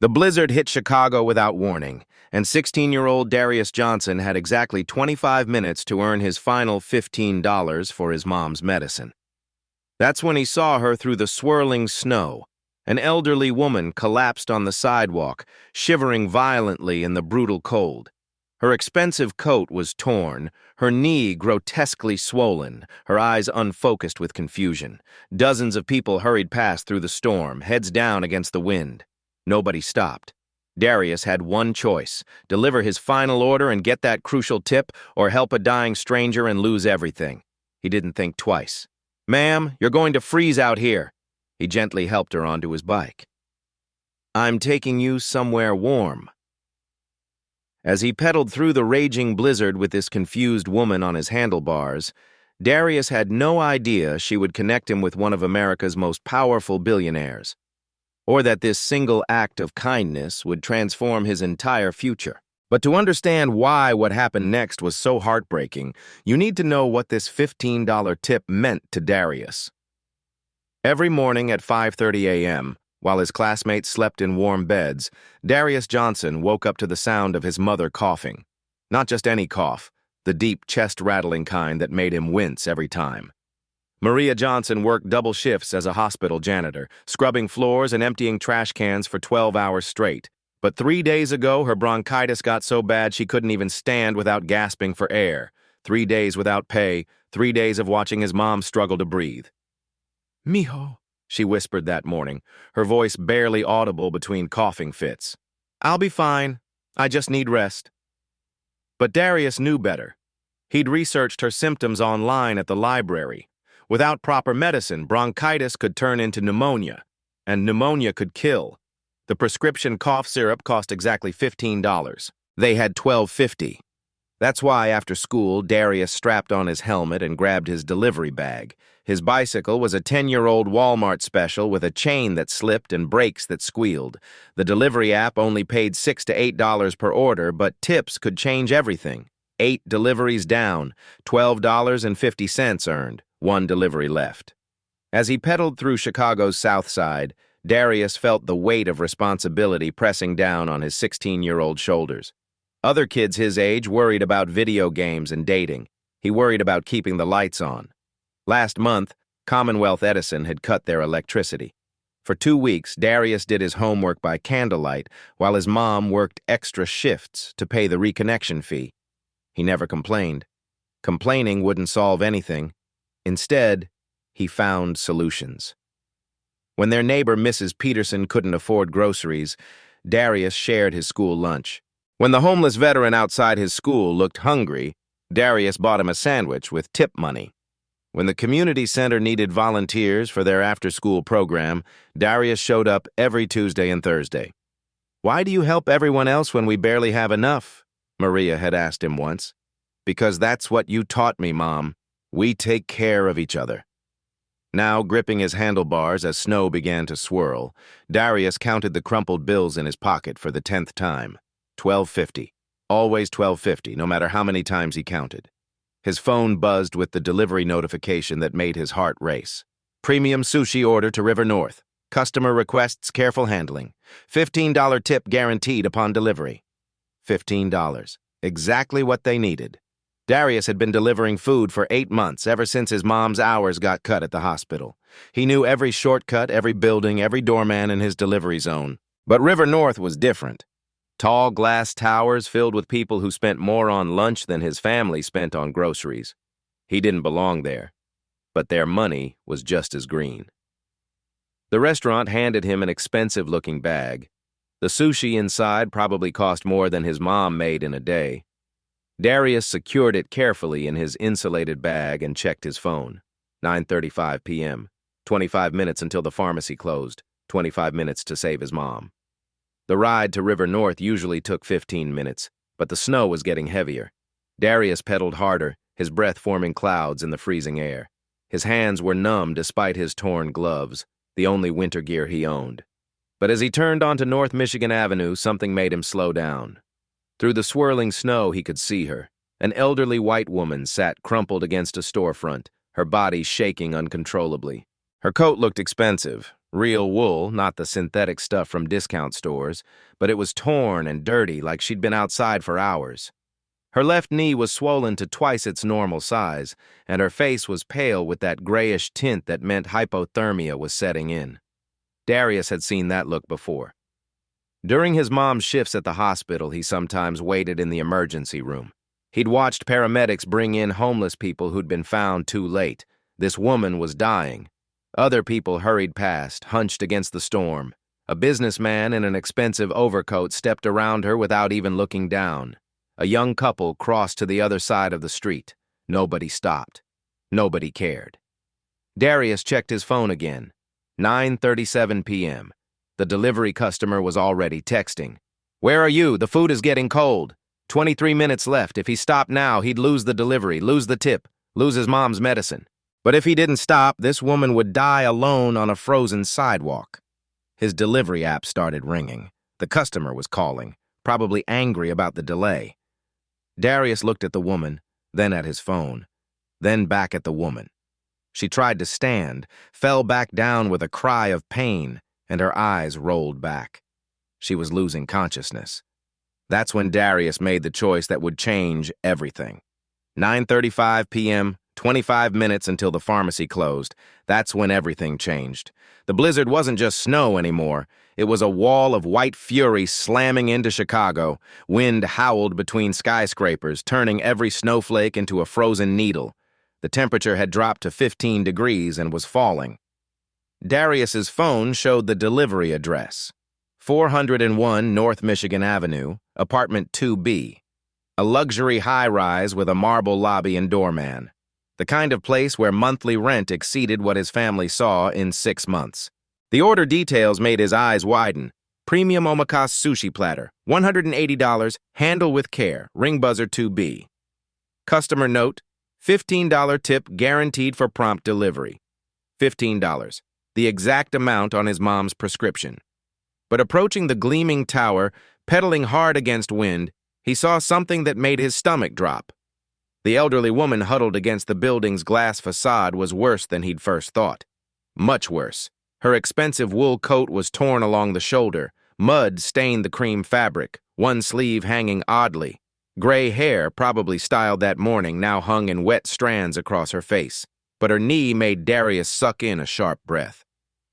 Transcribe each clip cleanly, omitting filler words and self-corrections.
The blizzard hit Chicago without warning, and 16-year-old Darius Johnson had exactly 25 minutes to earn his final $15 for his mom's medicine. That's when he saw her through the swirling snow. An elderly woman collapsed on the sidewalk, shivering violently in the brutal cold. Her expensive coat was torn, her knee grotesquely swollen, her eyes unfocused with confusion. Dozens of people hurried past through the storm, heads down against the wind. Nobody stopped. Darius had one choice: deliver his final order and get that crucial tip, or help a dying stranger and lose everything. He didn't think twice. "Ma'am, you're going to freeze out here." He gently helped her onto his bike. "I'm taking you somewhere warm." As he pedaled through the raging blizzard with this confused woman on his handlebars, Darius had no idea she would connect him with one of America's most powerful billionaires, or that this single act of kindness would transform his entire future. But to understand why what happened next was so heartbreaking, you need to know what this $15 tip meant to Darius. Every morning at 5:30 a.m., while his classmates slept in warm beds, Darius Johnson woke up to the sound of his mother coughing. Not just any cough, the deep chest-rattling kind that made him wince every time. Maria Johnson worked double shifts as a hospital janitor, scrubbing floors and emptying trash cans for 12 hours straight. But 3 days ago, her bronchitis got so bad she couldn't even stand without gasping for air. 3 days without pay, 3 days of watching his mom struggle to breathe. "Mijo," she whispered that morning, her voice barely audible between coughing fits. "I'll be fine. I just need rest." But Darius knew better. He'd researched her symptoms online at the library. Without proper medicine, bronchitis could turn into pneumonia, and pneumonia could kill. The prescription cough syrup cost exactly $15. They had $12.50. That's why, after school, Darius strapped on his helmet and grabbed his delivery bag. His bicycle was a 10-year-old Walmart special with a chain that slipped and brakes that squealed. The delivery app only paid $6 to $8 per order, but tips could change everything. 8 deliveries down, $12.50 earned, 1 delivery left. As he pedaled through Chicago's South Side, Darius felt the weight of responsibility pressing down on his 16-year-old shoulders. Other kids his age worried about video games and dating. He worried about keeping the lights on. Last month, Commonwealth Edison had cut their electricity. For 2 weeks, Darius did his homework by candlelight while his mom worked extra shifts to pay the reconnection fee. He never complained. Complaining wouldn't solve anything. Instead, he found solutions. When their neighbor, Mrs. Peterson, couldn't afford groceries, Darius shared his school lunch. When the homeless veteran outside his school looked hungry, Darius bought him a sandwich with tip money. When the community center needed volunteers for their after-school program, Darius showed up every Tuesday and Thursday. "Why do you help everyone else when we barely have enough?" Maria had asked him once. "Because that's what you taught me, Mom. We take care of each other." Now, gripping his handlebars as snow began to swirl, Darius counted the crumpled bills in his pocket for the 10th time. $12.50. Always $12.50, no matter how many times he counted. His phone buzzed with the delivery notification that made his heart race. "Premium sushi order to River North. Customer requests careful handling. $15 tip guaranteed upon delivery." $15. Exactly what they needed. Darius had been delivering food for 8 months, ever since his mom's hours got cut at the hospital. He knew every shortcut, every building, every doorman in his delivery zone. But River North was different. Tall glass towers filled with people who spent more on lunch than his family spent on groceries. He didn't belong there, but their money was just as green. The restaurant handed him an expensive-looking bag. The sushi inside probably cost more than his mom made in a day. Darius secured it carefully in his insulated bag and checked his phone. 9:35 p.m. 25 minutes until the pharmacy closed. 25 minutes to save his mom. The ride to River North usually took 15 minutes, but the snow was getting heavier. Darius pedaled harder, his breath forming clouds in the freezing air. His hands were numb despite his torn gloves, the only winter gear he owned. But as he turned onto North Michigan Avenue, something made him slow down. Through the swirling snow, he could see her. An elderly white woman sat crumpled against a storefront, her body shaking uncontrollably. Her coat looked expensive, Real wool, not the synthetic stuff from discount stores, but it was torn and dirty like she'd been outside for hours. Her left knee was swollen to twice its normal size, and her face was pale with that grayish tint that meant hypothermia was setting in. Darius had seen that look before. During his mom's shifts at the hospital, he sometimes waited in the emergency room. He'd watched paramedics bring in homeless people who'd been found too late. This woman was dying. Other people hurried past, hunched against the storm. A businessman in an expensive overcoat stepped around her without even looking down. A young couple crossed to the other side of the street. Nobody stopped. Nobody cared. Darius checked his phone again. 9:37 p.m. The delivery customer was already texting. "Where are you? The food is getting cold. 23 minutes left. If he stopped now, he'd lose the delivery, lose the tip, lose his mom's medicine. But if he didn't stop, this woman would die alone on a frozen sidewalk." His delivery app started ringing. The customer was calling, probably angry about the delay. Darius looked at the woman, then at his phone, then back at the woman. She tried to stand, fell back down with a cry of pain, and her eyes rolled back. She was losing consciousness. That's when Darius made the choice that would change everything. 9:35 p.m., 25 minutes until the pharmacy closed. That's when everything changed. The blizzard wasn't just snow anymore. It was a wall of white fury slamming into Chicago. Wind howled between skyscrapers, turning every snowflake into a frozen needle. The temperature had dropped to 15 degrees and was falling. Darius's phone showed the delivery address. 401 North Michigan Avenue, apartment 2B. A luxury high-rise with a marble lobby and doorman. The kind of place where monthly rent exceeded what his family saw in 6 months. The order details made his eyes widen. Premium omakase sushi platter, $180, handle with care, ring buzzer 2B. Customer note, $15 tip guaranteed for prompt delivery. $15, the exact amount on his mom's prescription. But approaching the gleaming tower, pedaling hard against wind, he saw something that made his stomach drop. The elderly woman huddled against the building's glass facade was worse than he'd first thought. Much worse. Her expensive wool coat was torn along the shoulder. Mud stained the cream fabric, one sleeve hanging oddly. Gray hair, probably styled that morning, now hung in wet strands across her face. But her knee made Darius suck in a sharp breath.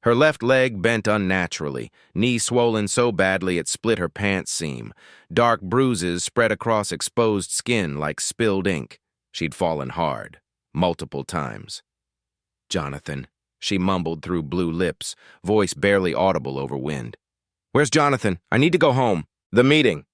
Her left leg bent unnaturally, knee swollen so badly it split her pants seam. Dark bruises spread across exposed skin like spilled ink. She'd fallen hard, multiple times. "Jonathan," she mumbled through blue lips, voice barely audible over wind. "Where's Jonathan? I need to go home. The meeting."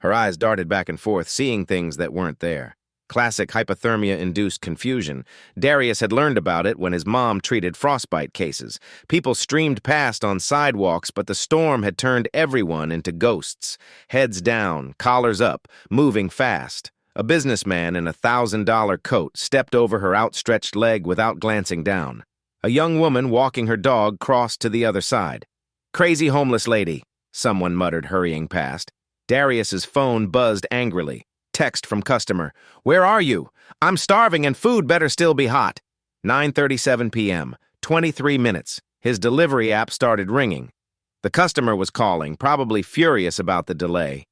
Her eyes darted back and forth, seeing things that weren't there. Classic hypothermia-induced confusion. Darius had learned about it when his mom treated frostbite cases. People streamed past on sidewalks, but the storm had turned everyone into ghosts. Heads down, collars up, moving fast. A businessman in a $1,000 coat stepped over her outstretched leg without glancing down. A young woman walking her dog crossed to the other side. "Crazy homeless lady," someone muttered, hurrying past. Darius's phone buzzed angrily. Text from customer. "Where are you? I'm starving and food better still be hot." 9:37 p.m., 23 minutes. His delivery app started ringing. The customer was calling, probably furious about the delay.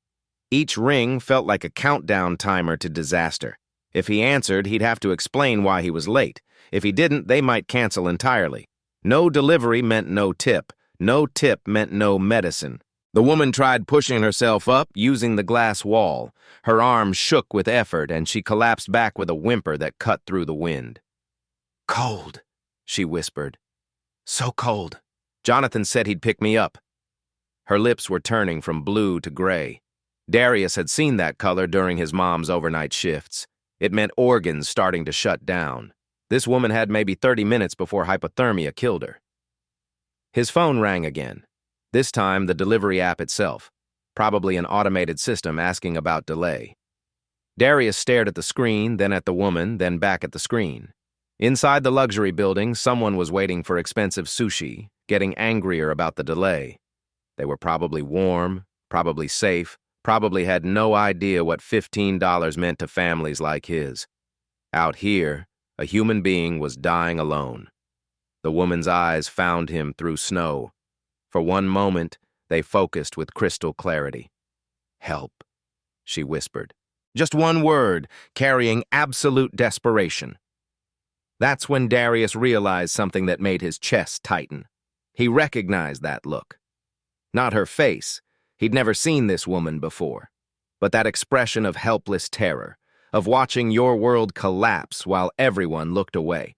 Each ring felt like a countdown timer to disaster. If he answered, he'd have to explain why he was late. If he didn't, they might cancel entirely. No delivery meant no tip. No tip meant no medicine. The woman tried pushing herself up, using the glass wall. Her arms shook with effort, and she collapsed back with a whimper that cut through the wind. "Cold," she whispered. "So cold. Jonathan said he'd pick me up." Her lips were turning from blue to gray. Darius had seen that color during his mom's overnight shifts. It meant organs starting to shut down. This woman had maybe 30 minutes before hypothermia killed her. His phone rang again. This time, the delivery app itself. Probably an automated system asking about delay. Darius stared at the screen, then at the woman, then back at the screen. Inside the luxury building, someone was waiting for expensive sushi, getting angrier about the delay. They were probably warm, probably safe, probably had no idea what $15 meant to families like his. Out here, a human being was dying alone. The woman's eyes found him through snow. For one moment, they focused with crystal clarity. "Help," she whispered. Just one word, carrying absolute desperation. That's when Darius realized something that made his chest tighten. He recognized that look. Not her face. He'd never seen this woman before. But that expression of helpless terror, of watching your world collapse while everyone looked away.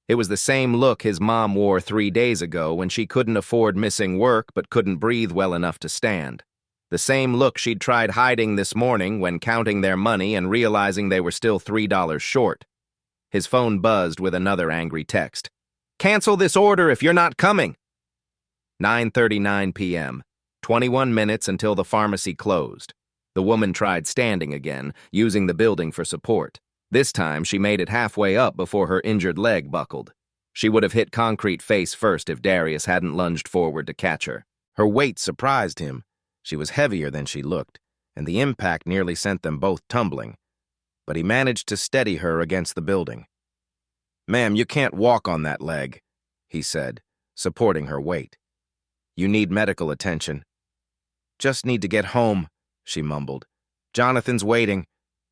It was the same look his mom wore 3 days ago when she couldn't afford missing work but couldn't breathe well enough to stand. The same look she'd tried hiding this morning when counting their money and realizing they were still $3 short. His phone buzzed with another angry text. "Cancel this order if you're not coming." 9:39 p.m., 21 minutes until the pharmacy closed. The woman tried standing again, using the building for support. This time, she made it halfway up before her injured leg buckled. She would have hit concrete face first if Darius hadn't lunged forward to catch her. Her weight surprised him. She was heavier than she looked, and the impact nearly sent them both tumbling. But he managed to steady her against the building. "Ma'am, you can't walk on that leg," he said, supporting her weight. "You need medical attention." "Just need to get home," she mumbled. "Jonathan's waiting.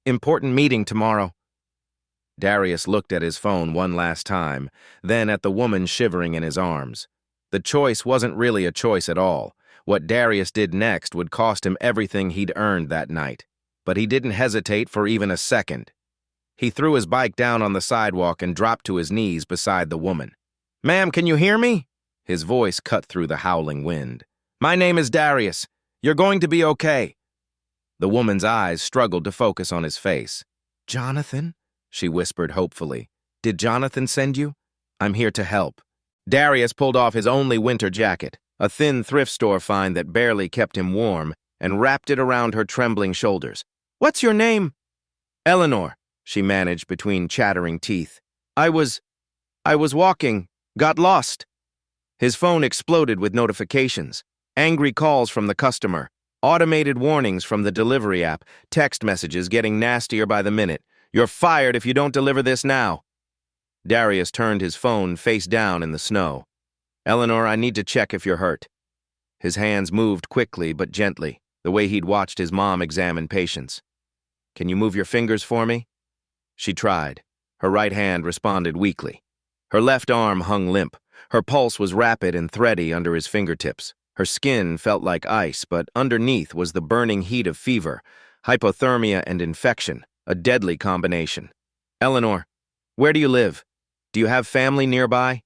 Important meeting tomorrow." Darius looked at his phone one last time, then at the woman shivering in his arms. The choice wasn't really a choice at all. What Darius did next would cost him everything he'd earned that night. But he didn't hesitate for even a second. He threw his bike down on the sidewalk and dropped to his knees beside the woman. "Ma'am, can you hear me?" His voice cut through the howling wind. "My name is Darius. You're going to be okay." The woman's eyes struggled to focus on his face. "Jonathan?" she whispered hopefully. "Did Jonathan send you? I'm here to help." Darius pulled off his only winter jacket, a thin thrift store find that barely kept him warm, and wrapped it around her trembling shoulders. "What's your name?" "Eleanor," she managed between chattering teeth. I was walking, got lost." His phone exploded with notifications. Angry calls from the customer, automated warnings from the delivery app, text messages getting nastier by the minute. "You're fired if you don't deliver this now." Darius turned his phone face down in the snow. "Eleanor, I need to check if you're hurt." His hands moved quickly but gently, the way he'd watched his mom examine patients. "Can you move your fingers for me?" She tried. Her right hand responded weakly. Her left arm hung limp. Her pulse was rapid and thready under his fingertips. Her skin felt like ice, but underneath was the burning heat of fever, hypothermia, and infection, a deadly combination. "Eleanor, where do you live? Do you have family nearby?"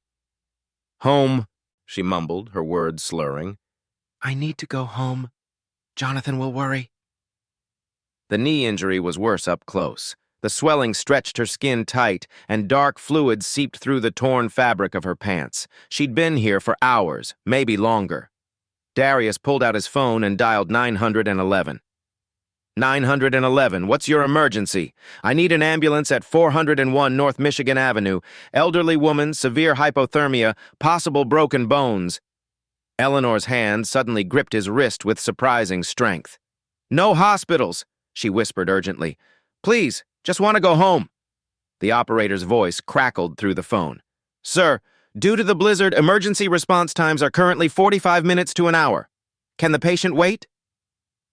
"Home," she mumbled, her words slurring. "I need to go home. Jonathan will worry." The knee injury was worse up close. The swelling stretched her skin tight, and dark fluid seeped through the torn fabric of her pants. She'd been here for hours, maybe longer. Darius pulled out his phone and dialed 911. 911, what's your emergency? I need an ambulance at 401 North Michigan Avenue. Elderly woman, severe hypothermia, possible broken bones. Eleanor's hand suddenly gripped his wrist with surprising strength. "No hospitals," she whispered urgently. "Please, just want to go home." The operator's voice crackled through the phone. "Sir, due to the blizzard, emergency response times are currently 45 minutes to an hour. Can the patient wait?"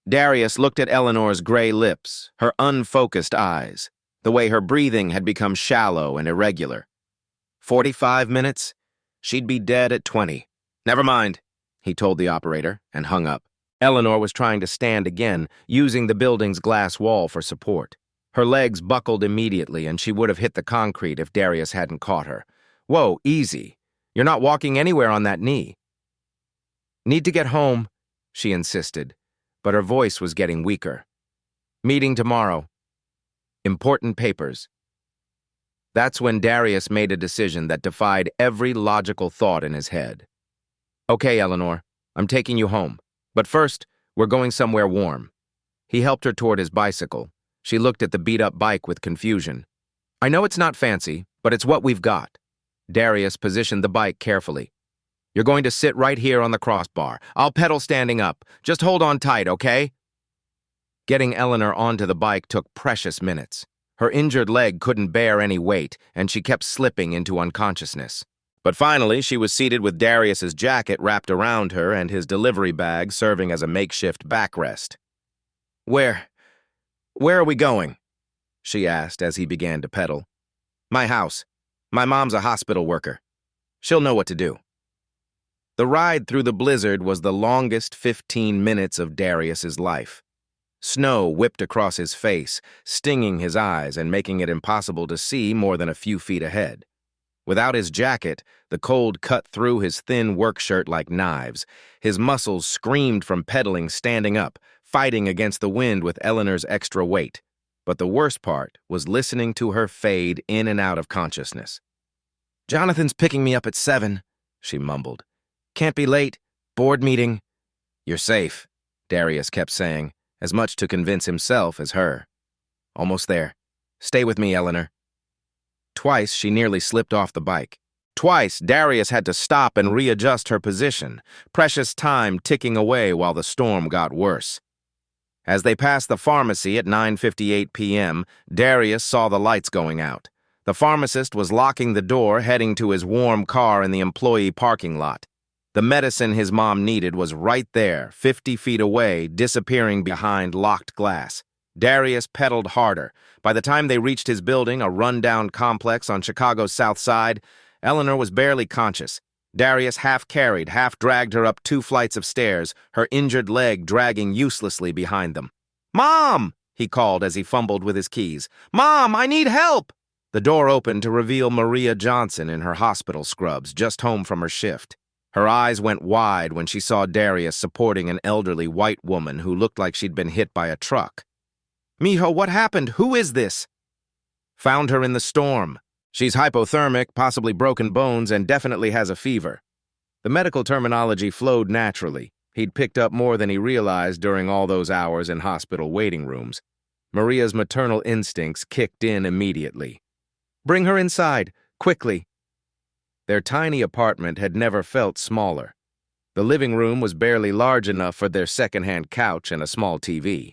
Darius looked at Eleanor's gray lips, her unfocused eyes, the way her breathing had become shallow and irregular. 45 minutes? She'd be dead at 20. "Never mind," he told the operator, and hung up. Eleanor was trying to stand again, using the building's glass wall for support. Her legs buckled immediately, and she would have hit the concrete if Darius hadn't caught her. "Whoa, easy. You're not walking anywhere on that knee." "Need to get home," she insisted, but her voice was getting weaker. "Meeting tomorrow. Important papers." That's when Darius made a decision that defied every logical thought in his head. "Okay, Eleanor, I'm taking you home. But first, we're going somewhere warm." He helped her toward his bicycle. She looked at the beat-up bike with confusion. "I know it's not fancy, but it's what we've got." Darius positioned the bike carefully. "You're going to sit right here on the crossbar. I'll pedal standing up. Just hold on tight, okay?" Getting Eleanor onto the bike took precious minutes. Her injured leg couldn't bear any weight, and she kept slipping into unconsciousness. But finally, she was seated with Darius's jacket wrapped around her and his delivery bag serving as a makeshift backrest. Where are we going? She asked as he began to pedal. My house. My mom's a hospital worker. She'll know what to do. The ride through the blizzard was the longest 15 minutes of Darius's life. Snow whipped across his face, stinging his eyes and making it impossible to see more than a few feet ahead. Without his jacket, the cold cut through his thin work shirt like knives. His muscles screamed from pedaling standing up, fighting against the wind with Eleanor's extra weight. But the worst part was listening to her fade in and out of consciousness. Jonathan's picking me up at 7, she mumbled. Can't be late. Board meeting. You're safe, Darius kept saying, as much to convince himself as her. Almost there. Stay with me, Eleanor. Twice, she nearly slipped off the bike. Twice, Darius had to stop and readjust her position, precious time ticking away while the storm got worse. As they passed the pharmacy at 9:58 p.m., Darius saw the lights going out. The pharmacist was locking the door, heading to his warm car in the employee parking lot. The medicine his mom needed was right there, 50 feet away, disappearing behind locked glass. Darius pedaled harder. By the time they reached his building, a rundown complex on Chicago's South Side, Eleanor was barely conscious. Darius half-carried, half-dragged her up 2 flights of stairs, her injured leg dragging uselessly behind them. "Mom!" he called as he fumbled with his keys. "Mom, I need help!" The door opened to reveal Maria Johnson in her hospital scrubs, just home from her shift. Her eyes went wide when she saw Darius supporting an elderly white woman who looked like she'd been hit by a truck. "Mijo, what happened? Who is this?" "Found her in the storm. She's hypothermic, possibly broken bones, and definitely has a fever." The medical terminology flowed naturally. He'd picked up more than he realized during all those hours in hospital waiting rooms. Maria's maternal instincts kicked in immediately. "Bring her inside, quickly." Their tiny apartment had never felt smaller. The living room was barely large enough for their second-hand couch and a small TV.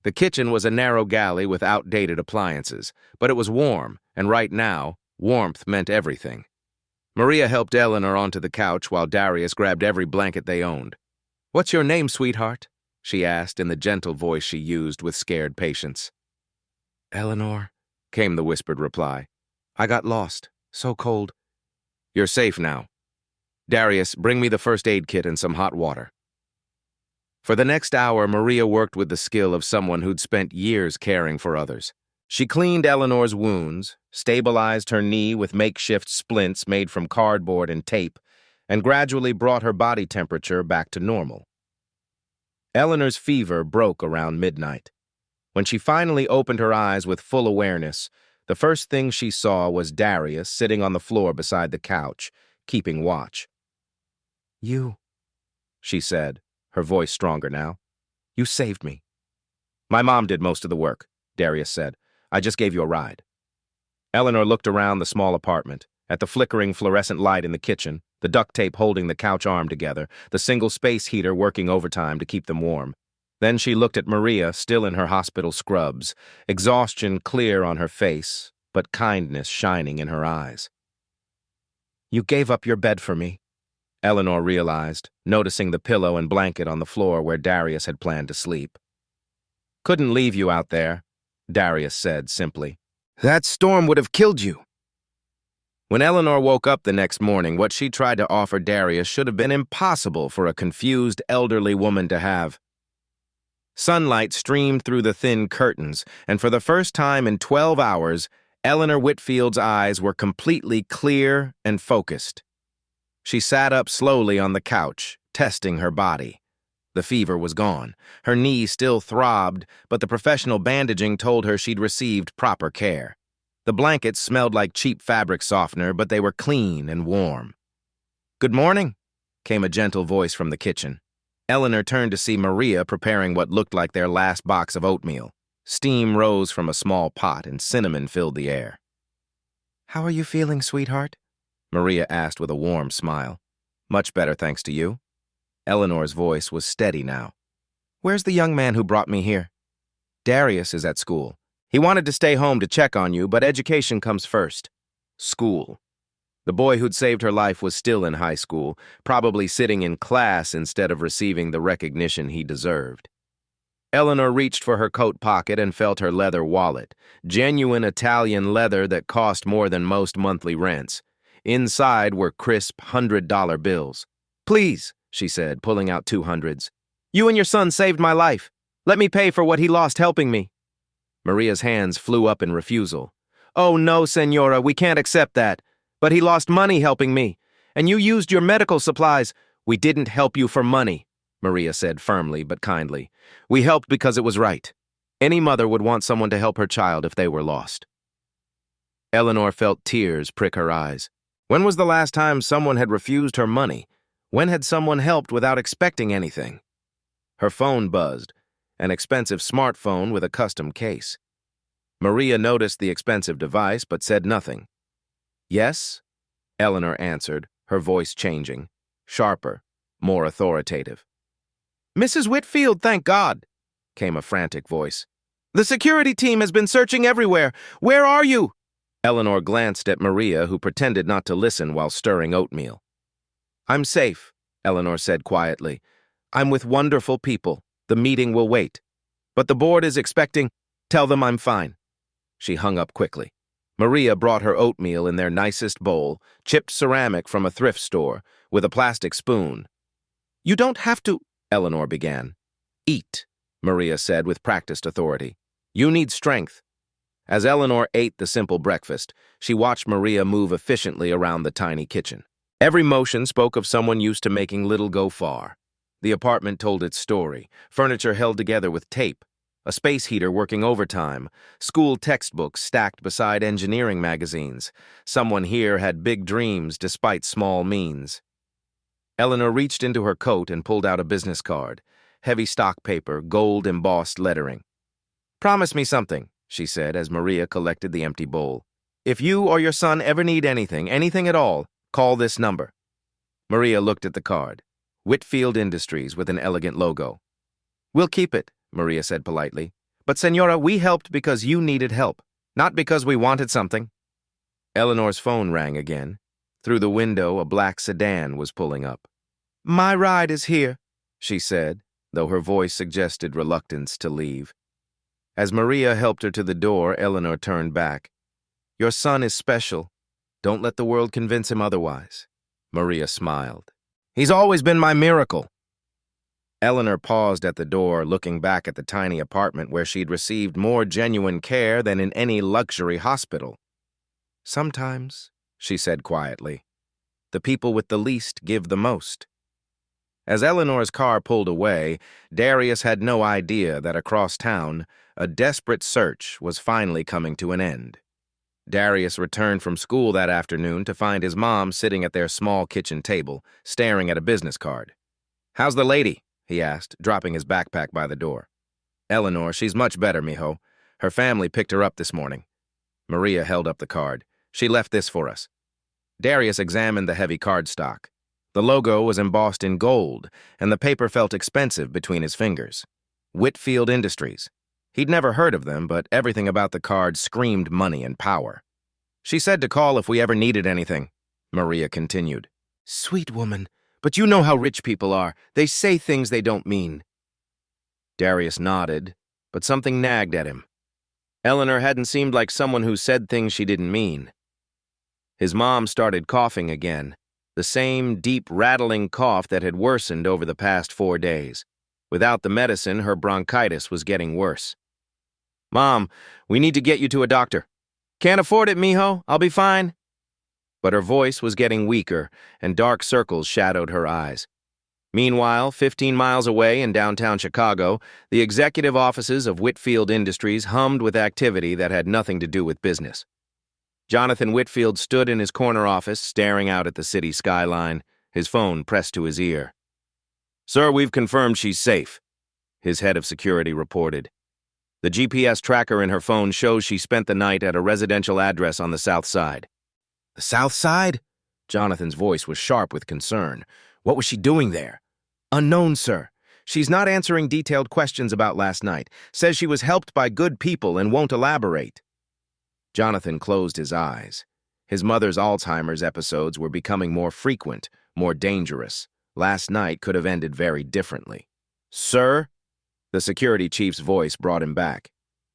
The kitchen was a narrow galley with outdated appliances, but it was warm, and right now, warmth meant everything. Maria helped Eleanor onto the couch while Darius grabbed every blanket they owned. "What's your name, sweetheart?" she asked in the gentle voice she used with scared patience. "Eleanor," came the whispered reply. "I got lost. So cold." "You're safe now. Darius, bring me the first aid kit and some hot water." For the next hour, Maria worked with the skill of someone who'd spent years caring for others. She cleaned Eleanor's wounds, stabilized her knee with makeshift splints made from cardboard and tape, and gradually brought her body temperature back to normal. Eleanor's fever broke around midnight. When she finally opened her eyes with full awareness, the first thing she saw was Darius sitting on the floor beside the couch, keeping watch. "You," she said, her voice stronger now. "You saved me." "My mom did most of the work," Darius said. "I just gave you a ride." Eleanor looked around the small apartment, at the flickering fluorescent light in the kitchen, the duct tape holding the couch arm together, the single space heater working overtime to keep them warm. Then she looked at Maria, still in her hospital scrubs, exhaustion clear on her face, but kindness shining in her eyes. "You gave up your bed for me," Eleanor realized, noticing the pillow and blanket on the floor where Darius had planned to sleep. "Couldn't leave you out there," Darius said simply. "That storm would have killed you." When Eleanor woke up the next morning, what she tried to offer Darius should have been impossible for a confused elderly woman to have. Sunlight streamed through the thin curtains, and for the first time in 12 hours, Eleanor Whitfield's eyes were completely clear and focused. She sat up slowly on the couch, testing her body. The fever was gone. Her knee still throbbed, but the professional bandaging told her she'd received proper care. The blankets smelled like cheap fabric softener, but they were clean and warm. "Good morning," came a gentle voice from the kitchen. Eleanor turned to see Maria preparing what looked like their last box of oatmeal. Steam rose from a small pot and cinnamon filled the air. "How are you feeling, sweetheart?" Maria asked with a warm smile. "Much better, thanks to you." Eleanor's voice was steady now. "Where's the young man who brought me here?" "Darius is at school. He wanted to stay home to check on you, but education comes first." "School." The boy who'd saved her life was still in high school, probably sitting in class instead of receiving the recognition he deserved. Eleanor reached for her coat pocket and felt her leather wallet, genuine Italian leather that cost more than most monthly rents. Inside were crisp $100 bills. "Please," she said, pulling out 200s. "You and your son saved my life. Let me pay for what he lost helping me." Maria's hands flew up in refusal. "Oh, no, Senora, we can't accept that. But he lost money helping me. And you used your medical supplies." "We didn't help you for money," Maria said firmly but kindly. "We helped because it was right. Any mother would want someone to help her child if they were lost." Eleanor felt tears prick her eyes. When was the last time someone had refused her money? When had someone helped without expecting anything? Her phone buzzed, an expensive smartphone with a custom case. Maria noticed the expensive device but said nothing. "Yes?" Eleanor answered, her voice changing, sharper, more authoritative. "Mrs. Whitfield, thank God," came a frantic voice. "The security team has been searching everywhere. Where are you?" Eleanor glanced at Maria, who pretended not to listen while stirring oatmeal. "I'm safe," Eleanor said quietly. "I'm with wonderful people. The meeting will wait. But the board is expecting. Tell them I'm fine." She hung up quickly. Maria brought her oatmeal in their nicest bowl, chipped ceramic from a thrift store, with a plastic spoon. "You don't have to," Eleanor began. "Eat," Maria said with practiced authority. "You need strength." As Eleanor ate the simple breakfast, she watched Maria move efficiently around the tiny kitchen. Every motion spoke of someone used to making little go far. The apartment told its story, furniture held together with tape, a space heater working overtime, school textbooks stacked beside engineering magazines. Someone here had big dreams despite small means. Eleanor reached into her coat and pulled out a business card, heavy stock paper, gold-embossed lettering. "Promise me something," she said as Maria collected the empty bowl. "If you or your son ever need anything at all, call this number." Maria looked at the card. Whitfield Industries with an elegant logo. "We'll keep it," Maria said politely. "But, Senora, we helped because you needed help, not because we wanted something." Eleanor's phone rang again. Through the window, a black sedan was pulling up. "My ride is here," she said, though her voice suggested reluctance to leave. As Maria helped her to the door, Eleanor turned back. "Your son is special. Don't let the world convince him otherwise." Maria smiled. "He's always been my miracle." Eleanor paused at the door, looking back at the tiny apartment where she'd received more genuine care than in any luxury hospital. "Sometimes," she said quietly, "the people with the least give the most." As Eleanor's car pulled away, Darius had no idea that across town, a desperate search was finally coming to an end. Darius returned from school that afternoon to find his mom sitting at their small kitchen table, staring at a business card. "How's the lady?" he asked, dropping his backpack by the door. "Eleanor, she's much better, mijo. Her family picked her up this morning." Maria held up the card. "She left this for us." Darius examined the heavy cardstock. The logo was embossed in gold, and the paper felt expensive between his fingers. Whitfield Industries. He'd never heard of them, but everything about the card screamed money and power. "She said to call if we ever needed anything," Maria continued. "Sweet woman, but you know how rich people are. They say things they don't mean." Darius nodded, but something nagged at him. Eleanor hadn't seemed like someone who said things she didn't mean. His mom started coughing again, the same deep, rattling cough that had worsened over the past 4 days. Without the medicine, her bronchitis was getting worse. "Mom, we need to get you to a doctor." "Can't afford it, mijo. I'll be fine." But her voice was getting weaker, and dark circles shadowed her eyes. Meanwhile, 15 miles away in downtown Chicago, the executive offices of Whitfield Industries hummed with activity that had nothing to do with business. Jonathan Whitfield stood in his corner office, staring out at the city skyline, his phone pressed to his ear. "Sir, we've confirmed she's safe," his head of security reported. The GPS tracker in her phone shows she spent the night at a residential address on the south side. "The south side?" Jonathan's voice was sharp with concern. "What was she doing there?" "Unknown, sir. She's not answering detailed questions about last night. Says she was helped by good people and won't elaborate." Jonathan closed his eyes. His mother's Alzheimer's episodes were becoming more frequent, more dangerous. Last night could have ended very differently. "Sir?" The security chief's voice brought him back.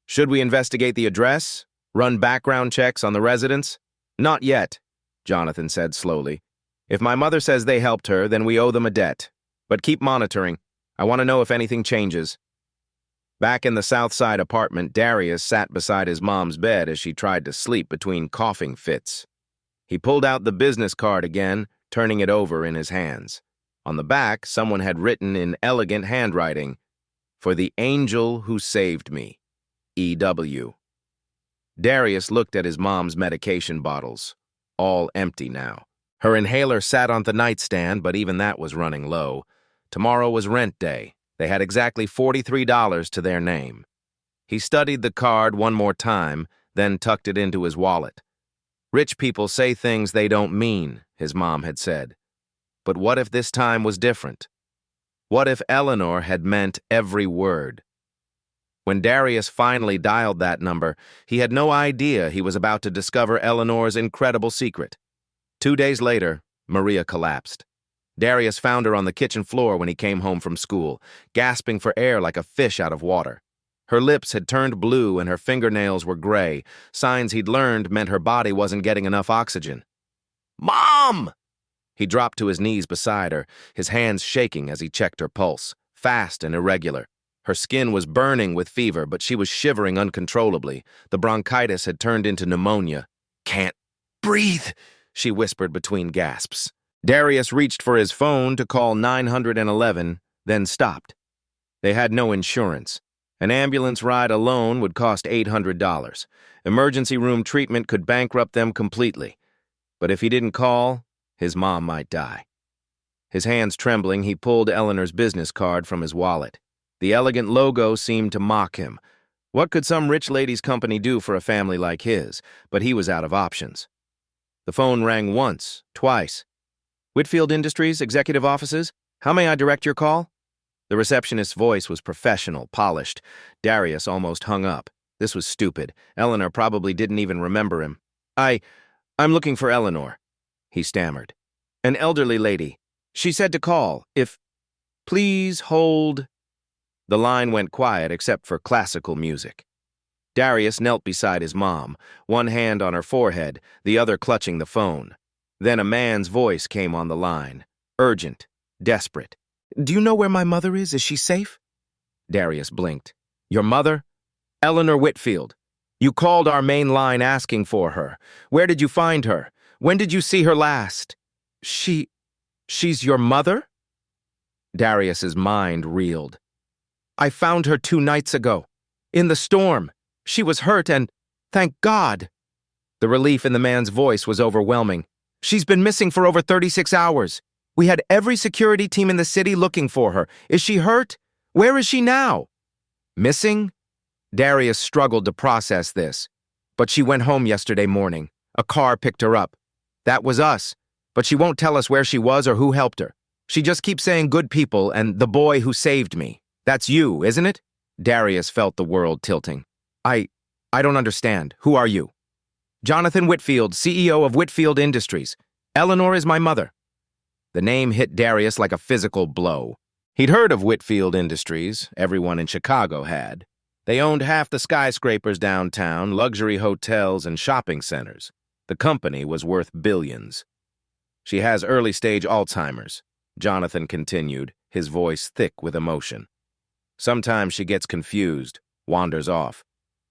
"Should we investigate the address? Run background checks on the residents?" "Not yet," Jonathan said slowly. "If my mother says they helped her, then we owe them a debt. But keep monitoring. I want to know if anything changes." Back in the South Side apartment, Darius sat beside his mom's bed as she tried to sleep between coughing fits. He pulled out the business card again, turning it over in his hands. On the back, someone had written in elegant handwriting, "For the angel who saved me, E.W." Darius looked at his mom's medication bottles, all empty now. Her inhaler sat on the nightstand, but even that was running low. Tomorrow was rent day. They had exactly $43 to their name. He studied the card one more time, then tucked it into his wallet. "Rich people say things they don't mean," his mom had said. But what if this time was different? What if Eleanor had meant every word? When Darius finally dialed that number, he had no idea he was about to discover Eleanor's incredible secret. 2 days later, Maria collapsed. Darius found her on the kitchen floor when he came home from school, gasping for air like a fish out of water. Her lips had turned blue and her fingernails were gray, signs he'd learned meant her body wasn't getting enough oxygen. "Mom!" He dropped to his knees beside her, his hands shaking as he checked her pulse, fast and irregular. Her skin was burning with fever, but she was shivering uncontrollably. The bronchitis had turned into pneumonia. "Can't breathe," she whispered between gasps. Darius reached for his phone to call 911, then stopped. They had no insurance. An ambulance ride alone would cost $800. Emergency room treatment could bankrupt them completely. But if he didn't call, his mom might die. His hands trembling, he pulled Eleanor's business card from his wallet. The elegant logo seemed to mock him. What could some rich lady's company do for a family like his? But he was out of options. The phone rang once, twice. "Whitfield Industries, executive offices? How may I direct your call?" The receptionist's voice was professional, polished. Darius almost hung up. This was stupid. Eleanor probably didn't even remember him. I'm looking for Eleanor," he stammered. "An elderly lady. She said to call. Please hold." The line went quiet except for classical music. Darius knelt beside his mom, one hand on her forehead, the other clutching the phone. Then a man's voice came on the line, urgent, desperate. "Do you know where my mother is? Is she safe?" Darius blinked. "Your mother? Eleanor Whitfield. You called our main line asking for her. Where did you find her? When did you see her last?" She's your mother?" Darius's mind reeled. "I found her 2 nights ago. In the storm. She was hurt and, thank God." The relief in the man's voice was overwhelming. "She's been missing for over 36 hours. We had every security team in the city looking for her. Is she hurt? Where is she now?" "Missing?" Darius struggled to process this. "But she went home yesterday morning. A car picked her up. That was us. But she won't tell us where she was or who helped her. She just keeps saying good people and the boy who saved me. That's you, isn't it?" Darius felt the world tilting. I don't understand. Who are you?" "Jonathan Whitfield, CEO of Whitfield Industries. Eleanor is my mother." The name hit Darius like a physical blow. He'd heard of Whitfield Industries. Everyone in Chicago had. They owned half the skyscrapers downtown, luxury hotels, and shopping centers. The company was worth billions. "She has early-stage Alzheimer's," Jonathan continued, his voice thick with emotion. "Sometimes she gets confused, wanders off.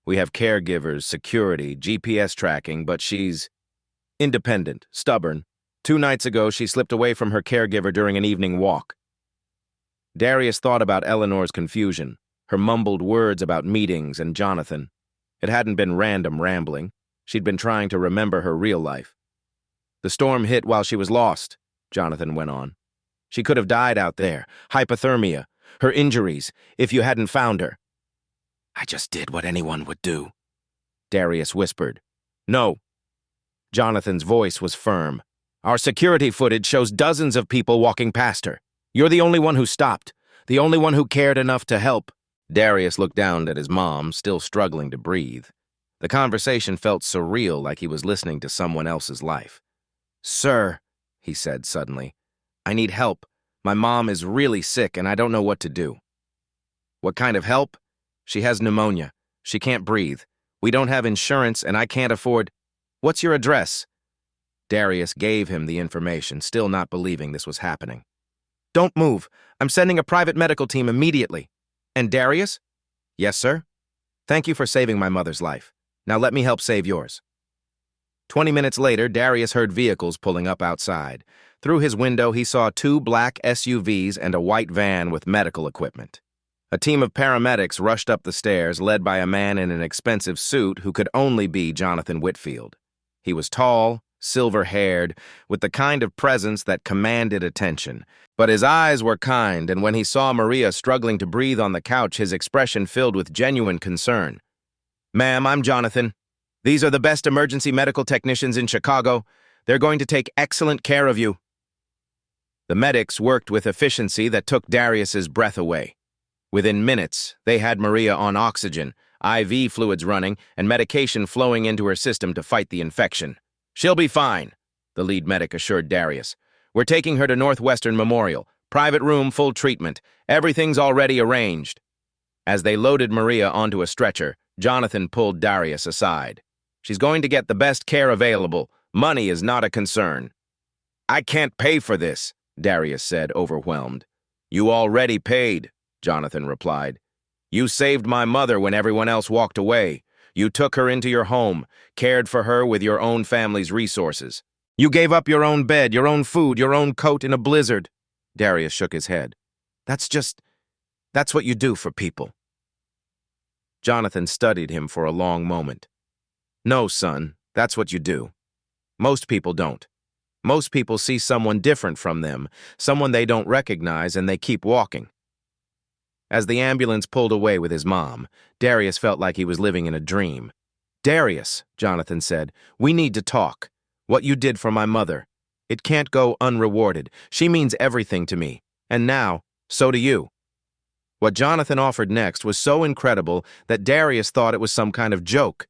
We have caregivers, security, GPS tracking, but she's independent, stubborn. 2 nights ago, she slipped away from her caregiver during an evening walk." Darius thought about Eleanor's confusion, her mumbled words about meetings and Jonathan. It hadn't been random rambling. She'd been trying to remember her real life. "The storm hit while she was lost," Jonathan went on. "She could have died out there, hypothermia, her injuries, if you hadn't found her." "I just did what anyone would do," Darius whispered. "No." Jonathan's voice was firm. "Our security footage shows dozens of people walking past her. You're the only one who stopped, the only one who cared enough to help." Darius looked down at his mom, still struggling to breathe. The conversation felt surreal, like he was listening to someone else's life. "Sir," he said suddenly, "I need help. My mom is really sick and I don't know what to do." "What kind of help?" "She has pneumonia. She can't breathe. We don't have insurance and I can't afford—" "What's your address?" Darius gave him the information, still not believing this was happening. "Don't move. I'm sending a private medical team immediately." "And Darius?" "Yes, sir." "Thank you for saving my mother's life. Now let me help save yours." 20 minutes later, Darius heard vehicles pulling up outside. Through his window, he saw 2 black SUVs and a white van with medical equipment. A team of paramedics rushed up the stairs, led by a man in an expensive suit who could only be Jonathan Whitfield. He was tall, silver-haired, with the kind of presence that commanded attention. But his eyes were kind, and when he saw Maria struggling to breathe on the couch, his expression filled with genuine concern. "Ma'am, I'm Jonathan. These are the best emergency medical technicians in Chicago. They're going to take excellent care of you." The medics worked with efficiency that took Darius's breath away. Within minutes, they had Maria on oxygen, IV fluids running, and medication flowing into her system to fight the infection. "She'll be fine," the lead medic assured Darius. "We're taking her to Northwestern Memorial. Private room, full treatment. Everything's already arranged." As they loaded Maria onto a stretcher, Jonathan pulled Darius aside. "She's going to get the best care available. Money is not a concern." "I can't pay for this," Darius said, overwhelmed. "You already paid," Jonathan replied. "You saved my mother when everyone else walked away. You took her into your home, cared for her with your own family's resources. You gave up your own bed, your own food, your own coat in a blizzard." Darius shook his head. That's what you do for people." Jonathan studied him for a long moment. "No, son, that's what you do. Most people don't. Most people see someone different from them, someone they don't recognize, and they keep walking." As the ambulance pulled away with his mom, Darius felt like he was living in a dream. "Darius," Jonathan said, "we need to talk. What you did for my mother. It can't go unrewarded. She means everything to me. And now, so do you." What Jonathan offered next was so incredible that Darius thought it was some kind of joke.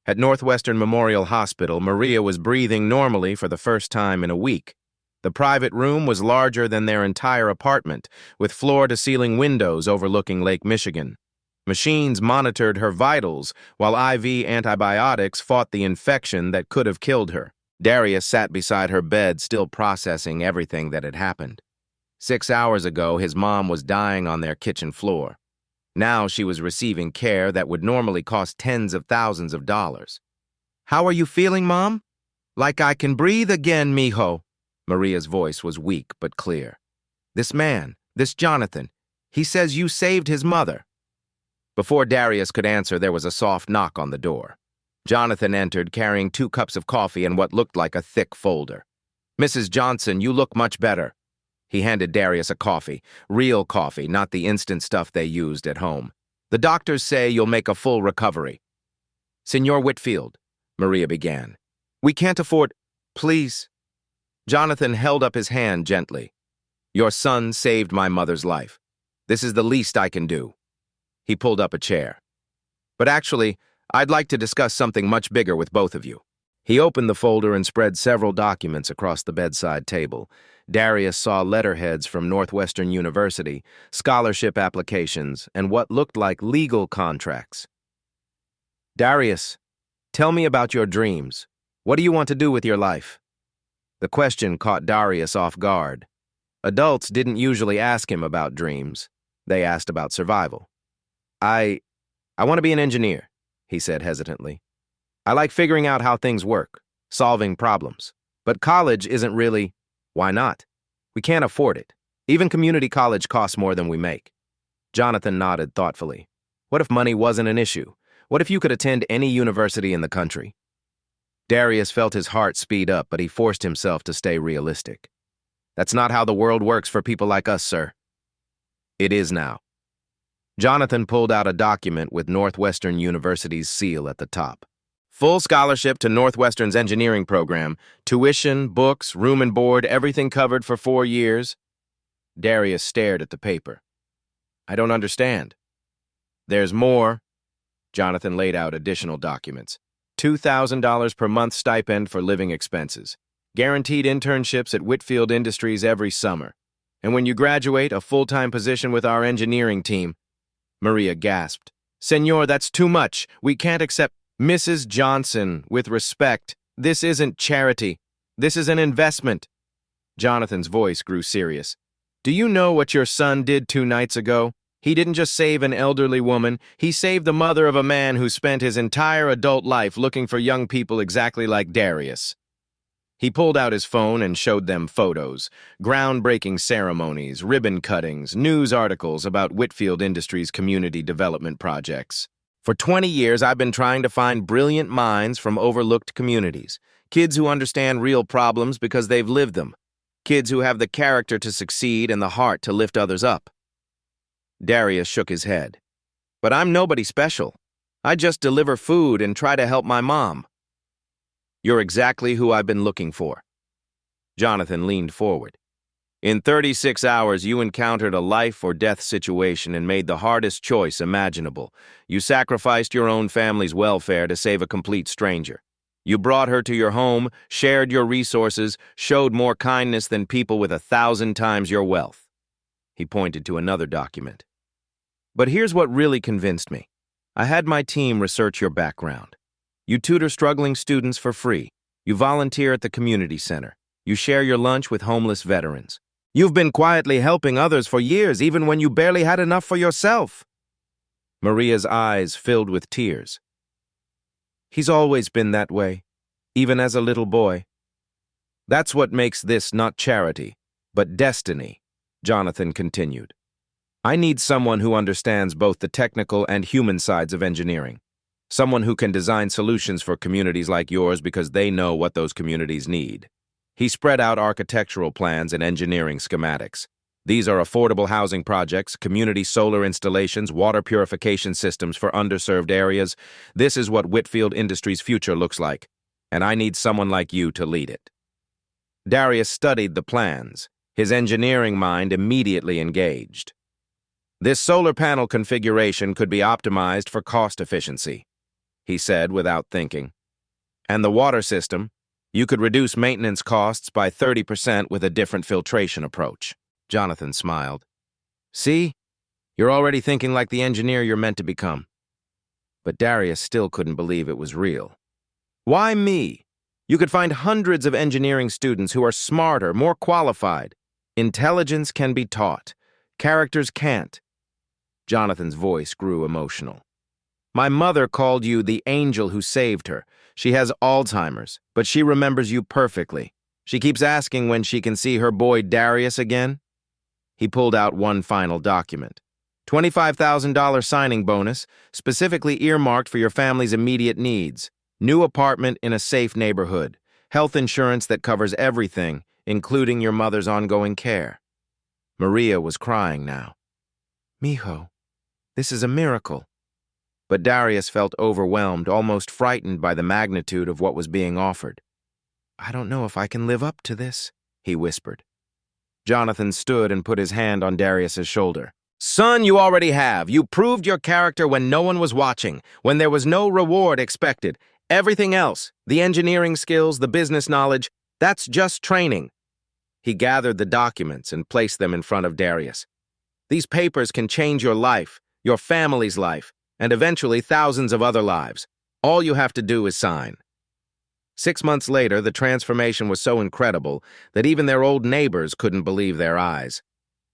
At Northwestern Memorial Hospital, Maria was breathing normally for the first time in a week. The private room was larger than their entire apartment, with floor-to-ceiling windows overlooking Lake Michigan. Machines monitored her vitals, while IV antibiotics fought the infection that could have killed her. Darius sat beside her bed, still processing everything that had happened. 6 hours ago, his mom was dying on their kitchen floor. Now she was receiving care that would normally cost tens of thousands of dollars. "How are you feeling, Mom?" "Like I can breathe again, mijo." Maria's voice was weak but clear. "This man, this Jonathan, he says you saved his mother." Before Darius could answer, there was a soft knock on the door. Jonathan entered, carrying 2 cups of coffee and what looked like a thick folder. "Mrs. Johnson, you look much better." He handed Darius a coffee, real coffee, not the instant stuff they used at home. "The doctors say you'll make a full recovery." "Senor Whitfield," Maria began. "We can't afford—" "Please." Jonathan held up his hand gently. "Your son saved my mother's life. This is the least I can do." He pulled up a chair. "But actually, I'd like to discuss something much bigger with both of you." He opened the folder and spread several documents across the bedside table. Darius saw letterheads from Northwestern University, scholarship applications, and what looked like legal contracts. "Darius, tell me about your dreams. What do you want to do with your life?" The question caught Darius off guard. Adults didn't usually ask him about dreams. They asked about survival. I want to be an engineer," he said hesitantly. "I like figuring out how things work, solving problems. But college isn't really—" "Why not? We can't afford it. Even community college costs more than we make." Jonathan nodded thoughtfully. "What if money wasn't an issue? What if you could attend any university in the country?" Darius felt his heart speed up, but he forced himself to stay realistic. "That's not how the world works for people like us, sir." "It is now." Jonathan pulled out a document with Northwestern University's seal at the top. "Full scholarship to Northwestern's engineering program. Tuition, books, room and board, everything covered for 4 years." Darius stared at the paper. "I don't understand." "There's more." Jonathan laid out additional documents. $2,000 per month stipend for living expenses. Guaranteed internships at Whitfield Industries every summer. And when you graduate, a full-time position with our engineering team. Maria gasped. Senor, that's too much. We can't accept. Mrs. Johnson, with respect, this isn't charity. This is an investment. Jonathan's voice grew serious. Do you know what your son did 2 nights ago? He didn't just save an elderly woman, he saved the mother of a man who spent his entire adult life looking for young people exactly like Darius. He pulled out his phone and showed them photos, groundbreaking ceremonies, ribbon cuttings, news articles about Whitfield Industries' community development projects. For 20 years, I've been trying to find brilliant minds from overlooked communities, kids who understand real problems because they've lived them, kids who have the character to succeed and the heart to lift others up. Darius shook his head. But I'm nobody special. I just deliver food and try to help my mom. You're exactly who I've been looking for. Jonathan leaned forward. In 36 hours, you encountered a life or death situation and made the hardest choice imaginable. You sacrificed your own family's welfare to save a complete stranger. You brought her to your home, shared your resources, showed more kindness than people with 1,000 times your wealth. He pointed to another document. But here's what really convinced me. I had my team research your background. You tutor struggling students for free. You volunteer at the community center. You share your lunch with homeless veterans. You've been quietly helping others for years, even when you barely had enough for yourself. Maria's eyes filled with tears. He's always been that way, even as a little boy. That's what makes this not charity, but destiny, Jonathan continued. I need someone who understands both the technical and human sides of engineering. Someone who can design solutions for communities like yours because they know what those communities need. He spread out architectural plans and engineering schematics. These are affordable housing projects, community solar installations, water purification systems for underserved areas. This is what Whitfield Industries' future looks like, and I need someone like you to lead it. Darius studied the plans, his engineering mind immediately engaged. This solar panel configuration could be optimized for cost efficiency, he said without thinking. And the water system, you could reduce maintenance costs by 30% with a different filtration approach. Jonathan smiled. See? You're already thinking like the engineer you're meant to become. But Darius still couldn't believe it was real. Why me? You could find hundreds of engineering students who are smarter, more qualified. Intelligence can be taught. Characters can't. Jonathan's voice grew emotional. My mother called you the angel who saved her. She has Alzheimer's, but she remembers you perfectly. She keeps asking when she can see her boy Darius again. He pulled out one final document. $25,000 signing bonus, specifically earmarked for your family's immediate needs. New apartment in a safe neighborhood. Health insurance that covers everything, including your mother's ongoing care. Maria was crying now. Mijo, this is a miracle. But Darius felt overwhelmed, almost frightened by the magnitude of what was being offered. I don't know if I can live up to this, he whispered. Jonathan stood and put his hand on Darius's shoulder. Son, you already have. You proved your character when no one was watching, when there was no reward expected. Everything else, the engineering skills, the business knowledge, that's just training. He gathered the documents and placed them in front of Darius. These papers can change your life, your family's life, and eventually thousands of other lives. All you have to do is sign. 6 months later, the transformation was so incredible that even their old neighbors couldn't believe their eyes.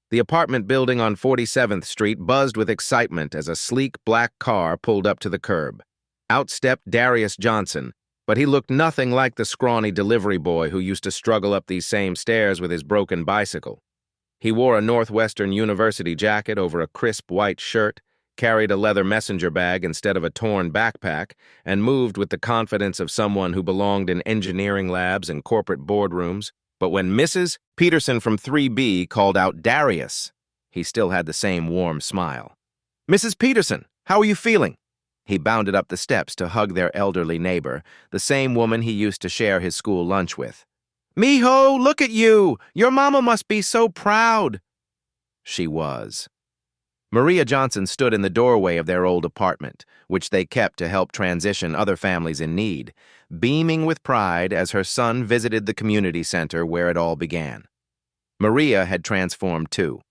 The apartment building on 47th Street buzzed with excitement as a sleek black car pulled up to the curb. Out stepped Darius Johnson, but he looked nothing like the scrawny delivery boy who used to struggle up these same stairs with his broken bicycle. He wore a Northwestern University jacket over a crisp white shirt, carried a leather messenger bag instead of a torn backpack, and moved with the confidence of someone who belonged in engineering labs and corporate boardrooms. But when Mrs. Peterson from 3B called out Darius, he still had the same warm smile. Mrs. Peterson, how are you feeling? He bounded up the steps to hug their elderly neighbor, the same woman he used to share his school lunch with. Mijo, look at you! Your mama must be so proud. She was. Maria Johnson stood in the doorway of their old apartment, which they kept to help transition other families in need, beaming with pride as her son visited the community center where it all began. Maria had transformed too.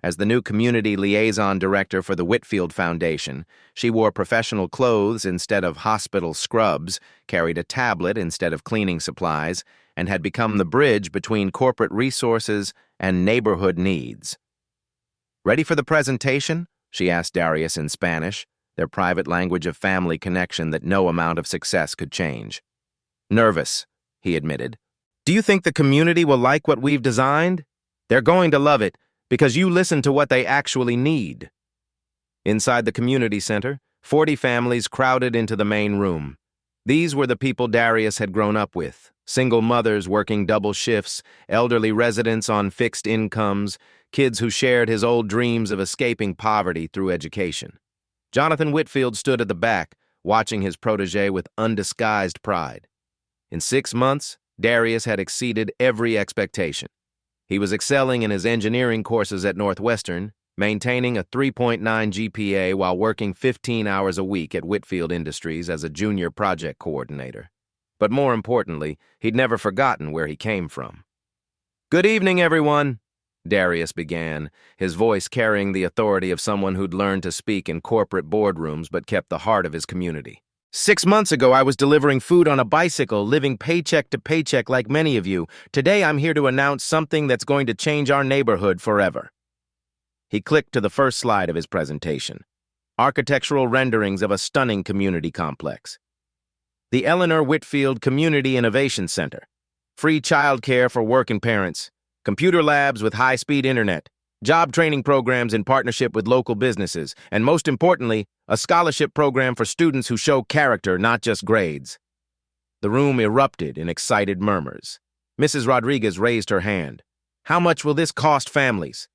As the new community liaison director for the Whitfield Foundation, she wore professional clothes instead of hospital scrubs, carried a tablet instead of cleaning supplies, and had become the bridge between corporate resources and neighborhood needs. "Ready for the presentation?" she asked Darius in Spanish, their private language of family connection that no amount of success could change. "Nervous," he admitted. "Do you think the community will like what we've designed? They're going to love it, because you listen to what they actually need." Inside the community center, 40 families crowded into the main room. These were the people Darius had grown up with: single mothers working double shifts, elderly residents on fixed incomes, kids who shared his old dreams of escaping poverty through education. Jonathan Whitfield stood at the back, watching his protege with undisguised pride. In 6 months, Darius had exceeded every expectation. He was excelling in his engineering courses at Northwestern, maintaining a 3.9 GPA while working 15 hours a week at Whitfield Industries as a junior project coordinator. But more importantly, he'd never forgotten where he came from. "Good evening, everyone," Darius began, his voice carrying the authority of someone who'd learned to speak in corporate boardrooms but kept the heart of his community. "6 months ago, I was delivering food on a bicycle, living paycheck to paycheck like many of you. Today, I'm here to announce something that's going to change our neighborhood forever." He clicked to the first slide of his presentation: architectural renderings of a stunning community complex. The Eleanor Whitfield Community Innovation Center. Free childcare for working parents, computer labs with high-speed internet, job training programs in partnership with local businesses, and most importantly, a scholarship program for students who show character, not just grades. The room erupted in excited murmurs. Mrs. Rodriguez raised her hand. "How much will this cost families?"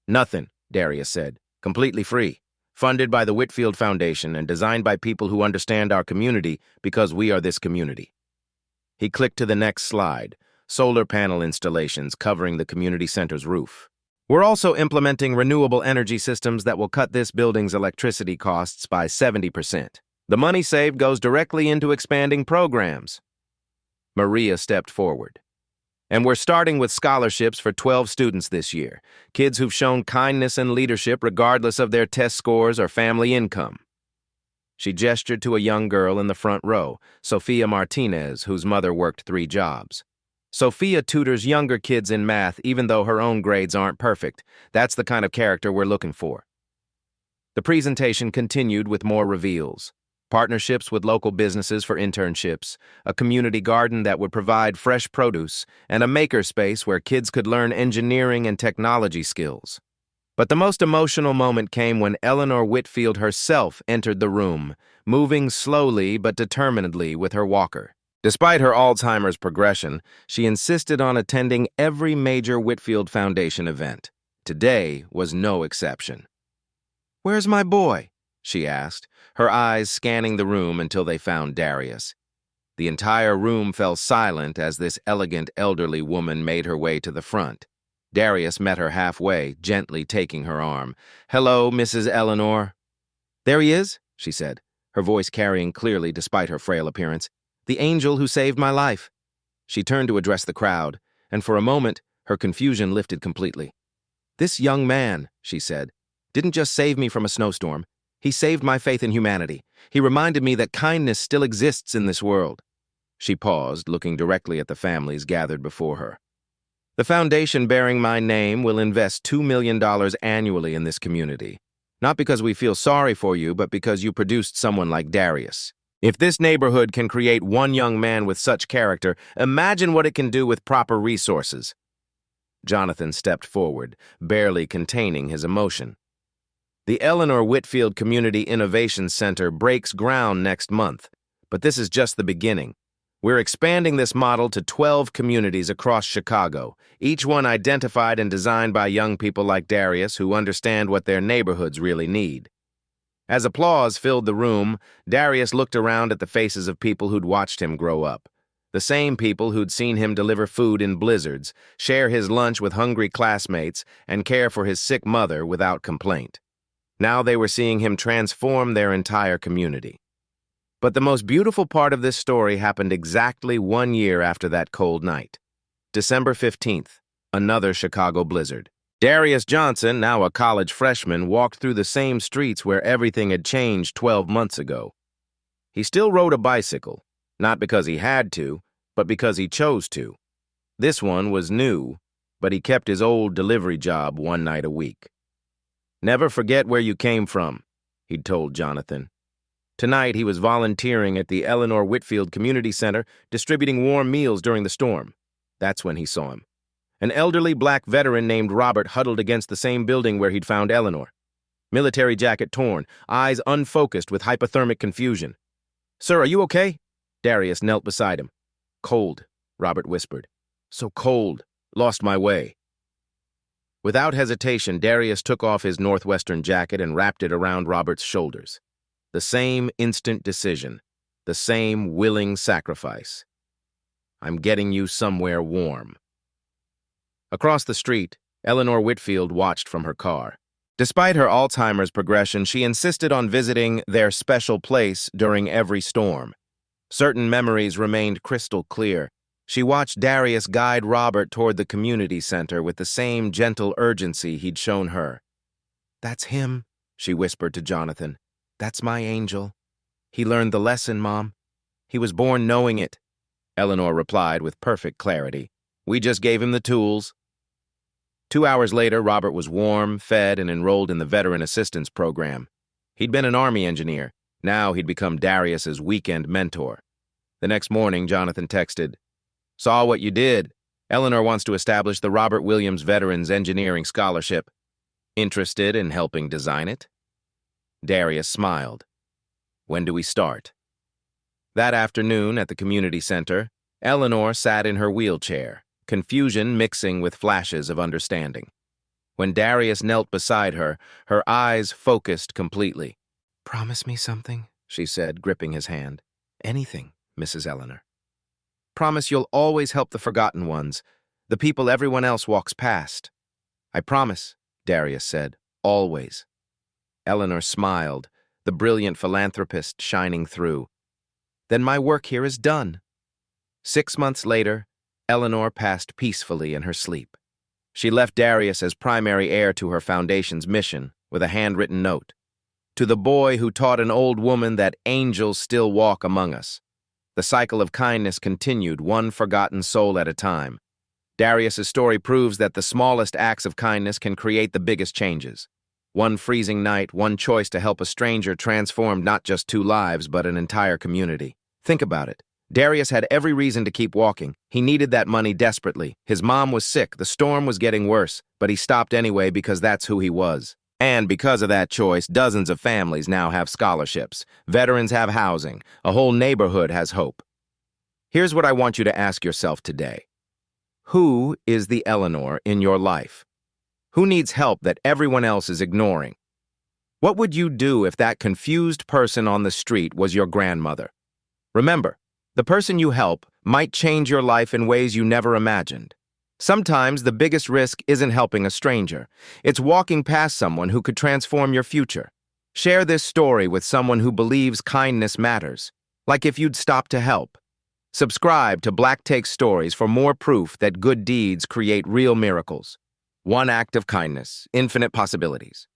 "Nothing," Darius said. "Completely free. Funded by the Whitfield Foundation and designed by people who understand our community because we are this community." He clicked to the next slide: solar panel installations covering the community center's roof. "We're also implementing renewable energy systems that will cut this building's electricity costs by 70%. The money saved goes directly into expanding programs." Maria stepped forward. "And we're starting with scholarships for 12 students this year, kids who've shown kindness and leadership regardless of their test scores or family income." She gestured to a young girl in the front row, Sophia Martinez, whose mother worked 3 jobs. "Sophia tutors younger kids in math even though her own grades aren't perfect. That's the kind of character we're looking for." The presentation continued with more reveals: partnerships with local businesses for internships, a community garden that would provide fresh produce, and a makerspace where kids could learn engineering and technology skills. But the most emotional moment came when Eleanor Whitfield herself entered the room, moving slowly but determinedly with her walker. Despite her Alzheimer's progression, she insisted on attending every major Whitfield Foundation event. Today was no exception. "Where's my boy?" she asked, her eyes scanning the room until they found Darius. The entire room fell silent as this elegant elderly woman made her way to the front. Darius met her halfway, gently taking her arm. "Hello, Mrs. Eleanor." "There he is," she said, her voice carrying clearly despite her frail appearance. "The angel who saved my life." She turned to address the crowd, and for a moment, her confusion lifted completely. "This young man," she said, "didn't just save me from a snowstorm. He saved my faith in humanity. He reminded me that kindness still exists in this world." She paused, looking directly at the families gathered before her. "The foundation bearing my name will invest $2 million annually in this community. Not because we feel sorry for you, but because you produced someone like Darius. If this neighborhood can create one young man with such character, imagine what it can do with proper resources." Jonathan stepped forward, barely containing his emotion. "The Eleanor Whitfield Community Innovation Center breaks ground next month, but this is just the beginning. We're expanding this model to 12 communities across Chicago, each one identified and designed by young people like Darius who understand what their neighborhoods really need." As applause filled the room, Darius looked around at the faces of people who'd watched him grow up. The same people who'd seen him deliver food in blizzards, share his lunch with hungry classmates, and care for his sick mother without complaint. Now they were seeing him transform their entire community. But the most beautiful part of this story happened exactly 1 year after that cold night. December 15th, another Chicago blizzard. Darius Johnson, now a college freshman, walked through the same streets where everything had changed 12 months ago. He still rode a bicycle, not because he had to, but because he chose to. This one was new, but he kept his old delivery job one night a week. "Never forget where you came from," he'd told Jonathan. Tonight, he was volunteering at the Eleanor Whitfield Community Center, distributing warm meals during the storm. That's when he saw him. An elderly black veteran named Robert huddled against the same building where he'd found Eleanor. Military jacket torn, eyes unfocused with hypothermic confusion. "Sir, are you okay?" Darius knelt beside him. "Cold," Robert whispered. "So cold. Lost my way." Without hesitation, Darius took off his Northwestern jacket and wrapped it around Robert's shoulders. The same instant decision, the same willing sacrifice. "I'm getting you somewhere warm." Across the street, Eleanor Whitfield watched from her car. Despite her Alzheimer's progression, she insisted on visiting their special place during every storm. Certain memories remained crystal clear. She watched Darius guide Robert toward the community center with the same gentle urgency he'd shown her. "That's him," she whispered to Jonathan. "That's my angel. He learned the lesson, Mom. He was born knowing it." Eleanor replied with perfect clarity. "We just gave him the tools." 2 hours later, Robert was warm, fed, and enrolled in the Veteran Assistance Program. He'd been an Army engineer. Now he'd become Darius's weekend mentor. The next morning, Jonathan texted, "Saw what you did. Eleanor wants to establish the Robert Williams Veterans Engineering Scholarship. Interested in helping design it?" Darius smiled. "When do we start?" That afternoon at the community center, Eleanor sat in her wheelchair, confusion mixing with flashes of understanding. When Darius knelt beside her, her eyes focused completely. "Promise me something," she said, gripping his hand. "Anything, Mrs. Eleanor. Promise you'll always help the forgotten ones, the people everyone else walks past." "I promise," Darius said. "Always." Eleanor smiled, the brilliant philanthropist shining through. "Then my work here is done." 6 months later, Eleanor passed peacefully in her sleep. She left Darius as primary heir to her foundation's mission with a handwritten note. "To the boy who taught an old woman that angels still walk among us." The cycle of kindness continued, one forgotten soul at a time. Darius's story proves that the smallest acts of kindness can create the biggest changes. One freezing night, one choice to help a stranger transformed not just 2 lives, but an entire community. Think about it. Darius had every reason to keep walking. He needed that money desperately. His mom was sick, the storm was getting worse, but he stopped anyway because that's who he was. And because of that choice, dozens of families now have scholarships. Veterans have housing. A whole neighborhood has hope. Here's what I want you to ask yourself today. Who is the Eleanor in your life? Who needs help that everyone else is ignoring? What would you do if that confused person on the street was your grandmother? Remember, the person you help might change your life in ways you never imagined. Sometimes the biggest risk isn't helping a stranger. It's walking past someone who could transform your future. Share this story with someone who believes kindness matters, like if you'd stop to help. Subscribe to Black Take Stories for more proof that good deeds create real miracles. One act of kindness, infinite possibilities.